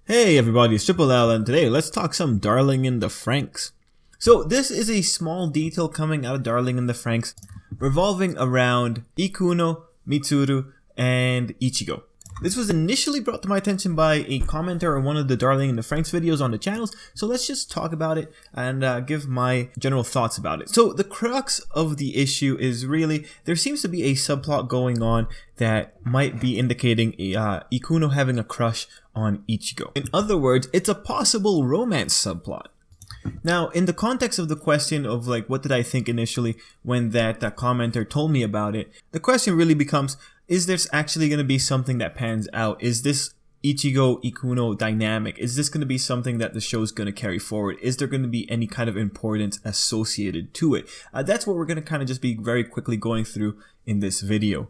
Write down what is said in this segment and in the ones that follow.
Hey everybody, it's Tripl-L, and today let's talk some Darling in the Franxx. So this is a small detail coming out of Darling in the Franxx revolving around Ikuno, Mitsuru, and Ichigo. This was initially brought to my attention by a commenter on one of the Darling in the Franxx videos on the channels, so let's just talk about it and give my general thoughts about it. So the crux of the issue is really, there seems to be a subplot going on that might be indicating Ikuno having a crush on Ichigo. In other words, it's a possible romance subplot. Now, in the context of the question of like, what did I think initially when that commenter told me about it, the question really becomes, is there actually going to be something that pans out? Is this Ichigo-Ikuno dynamic? Is this going to be something that the show's going to carry forward? Is there going to be any kind of importance associated to it? That's what we're going to kind of just be very quickly going through in this video.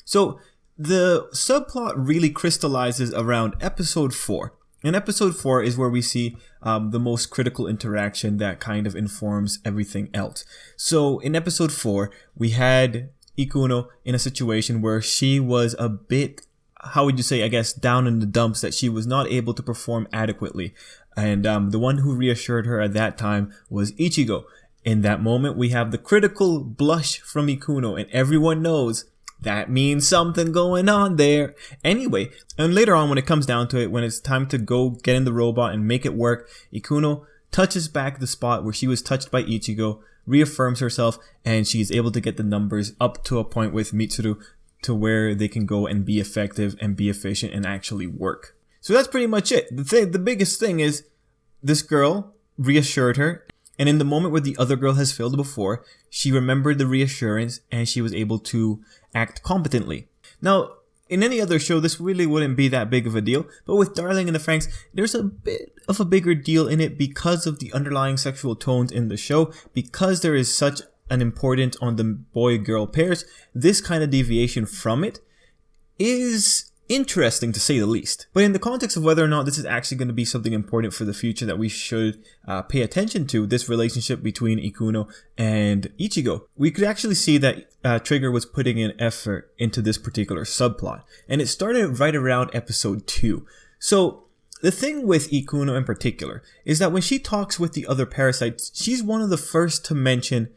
So, the subplot really crystallizes around episode 4. In episode 4 is where we see the most critical interaction that kind of informs everything else. So in episode 4, we had Ikuno in a situation where she was a bit, how would you say, I guess, down in the dumps, that she was not able to perform adequately. And the one who reassured her at that time was Ichigo. In that moment, we have the critical blush from Ikuno, and everyone knows that means something going on there. Anyway, and later on when it comes down to it, when it's time to go get in the robot and make it work, Ikuno touches back the spot where she was touched by Ichigo, reaffirms herself, and she's able to get the numbers up to a point with Mitsuru to where they can go and be effective and be efficient and actually work. So that's pretty much it. The biggest thing is this girl reassured her, and in the moment where the other girl has failed before, she remembered the reassurance and she was able to act competently. Now, in any other show, this really wouldn't be that big of a deal, but with Darling in the Franxx, there's a bit of a bigger deal in it because of the underlying sexual tones in the show, because there is such an importance on the boy-girl pairs. This kind of deviation from it is interesting to say the least. But in the context of whether or not this is actually going to be something important for the future that we should pay attention to, this relationship between Ikuno and Ichigo, we could actually see that Trigger was putting in effort into this particular subplot. And it started right around episode 2. So the thing with Ikuno in particular is that when she talks with the other parasites, she's one of the first to mention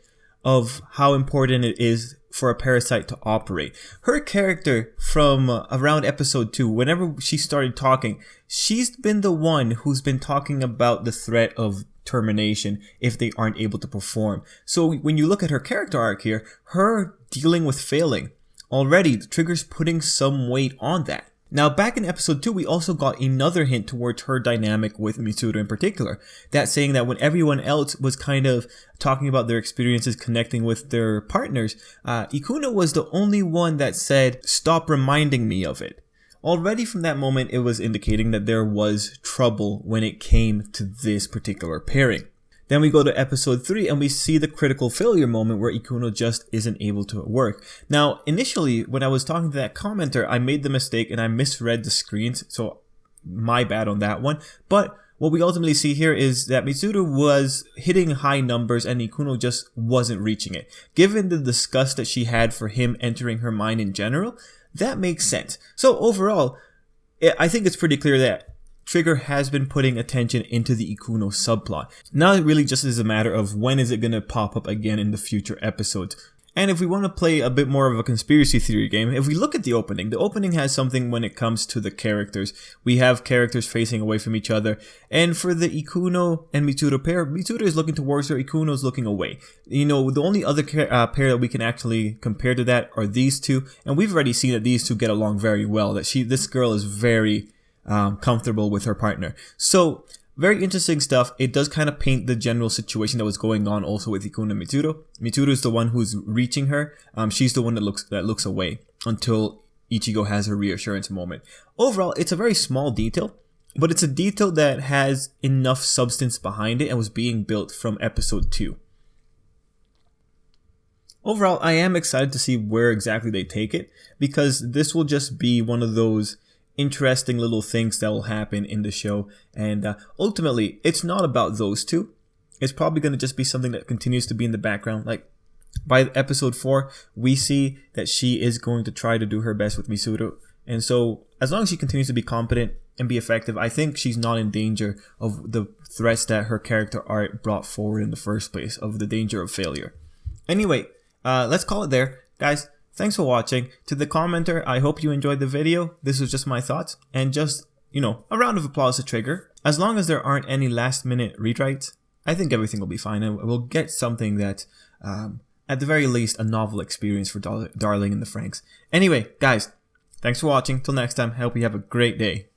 of how important it is for a parasite to operate. Her character from around episode 2, whenever she started talking, she's been the one who's been talking about the threat of termination if they aren't able to perform. So when you look at her character arc here, her dealing with failing, already the Trigger's putting some weight on that. Now, back in episode 2, we also got another hint towards her dynamic with Mitsuru in particular. That saying that when everyone else was kind of talking about their experiences connecting with their partners, Ikuno was the only one that said, "Stop reminding me of it." Already from that moment, it was indicating that there was trouble when it came to this particular pairing. Then we go to episode 3 and we see the critical failure moment where Ikuno just isn't able to work. Now, initially, when I was talking to that commenter, I made the mistake and I misread the screens, so my bad on that one. But what we ultimately see here is that Mitsuru was hitting high numbers and Ikuno just wasn't reaching it. Given the disgust that she had for him entering her mind in general, that makes sense. So overall, I think it's pretty clear that Trigger has been putting attention into the Ikuno subplot. Now it really just is a matter of when is it going to pop up again in the future episodes. And if we want to play a bit more of a conspiracy theory game, if we look at the opening has something when it comes to the characters. We have characters facing away from each other, and for the Ikuno and Mitsuru pair, Mitsuru is looking towards her, Ikuno is looking away. You know, the only other pair that we can actually compare to that are these two, and we've already seen that these two get along very well, that this girl is very comfortable with her partner. So very interesting stuff. It does kind of paint the general situation that was going on also with Ikuno and Mitsuru. Mitsuru is the one who's reaching her. She's the one that looks away until Ichigo has her reassurance moment. Overall, it's a very small detail, but it's a detail that has enough substance behind it and was being built from episode 2. Overall, I am excited to see where exactly they take it, because this will just be one of those interesting little things that will happen in the show, and ultimately it's not about those two. It's probably going to just be something that continues to be in the background. Like by episode 4, we see that she is going to try to do her best with Mitsuru, and so as long as she continues to be competent, and be effective, I think she's not in danger of the threats that her character art brought forward in the first place, of the danger of failure. Anyway, let's call it there. Guys, thanks for watching. To the commenter, I hope you enjoyed the video. This was just my thoughts, and just, a round of applause to Trigger. As long as there aren't any last minute rewrites, I think everything will be fine, and we'll get something that, at the very least, a novel experience for Darling in the Franxx. Anyway, guys, thanks for watching. Till next time, I hope you have a great day.